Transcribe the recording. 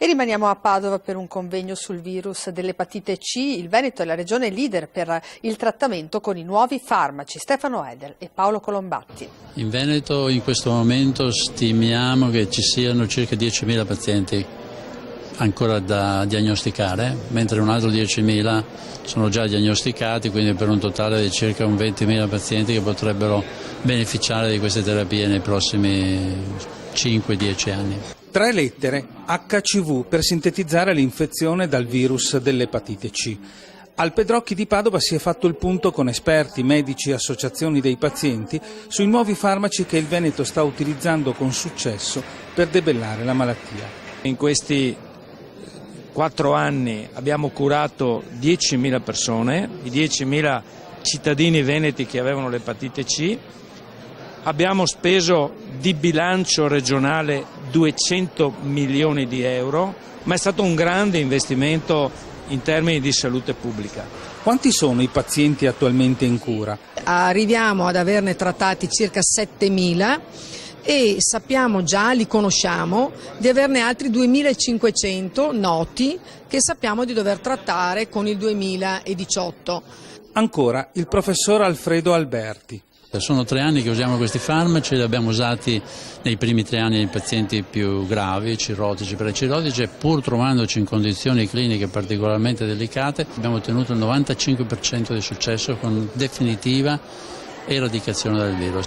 E rimaniamo a Padova per un convegno sul virus dell'epatite C. Il Veneto è la regione leader per il trattamento con i nuovi farmaci. Stefano Edel e Paolo Colombatti. In Veneto in questo momento stimiamo che ci siano circa 10.000 pazienti ancora da diagnosticare, mentre un altro 10.000 sono già diagnosticati, quindi per un totale di circa un 20.000 pazienti che potrebbero beneficiare di queste terapie nei prossimi 5-10 anni. 3 lettere, HCV, per sintetizzare l'infezione dal virus dell'epatite C. Al Pedrocchi di Padova si è fatto il punto con esperti, medici e associazioni dei pazienti sui nuovi farmaci che il Veneto sta utilizzando con successo per debellare la malattia. In questi 4 anni abbiamo curato 10.000 persone, i 10.000 cittadini veneti che avevano l'epatite C. Abbiamo speso di bilancio regionale 200 milioni di euro, ma è stato un grande investimento in termini di salute pubblica. Quanti sono i pazienti attualmente in cura? Arriviamo ad averne trattati circa 7.000 e sappiamo già, li conosciamo, di averne altri 2.500 noti che sappiamo di dover trattare con il 2018. Ancora il professor Alfredo Alberti. Sono 3 anni che usiamo questi farmaci, li abbiamo usati nei primi 3 anni nei pazienti più gravi, cirrotici, precirrotici, e pur trovandoci in condizioni cliniche particolarmente delicate abbiamo ottenuto il 95% di successo con definitiva eradicazione del virus.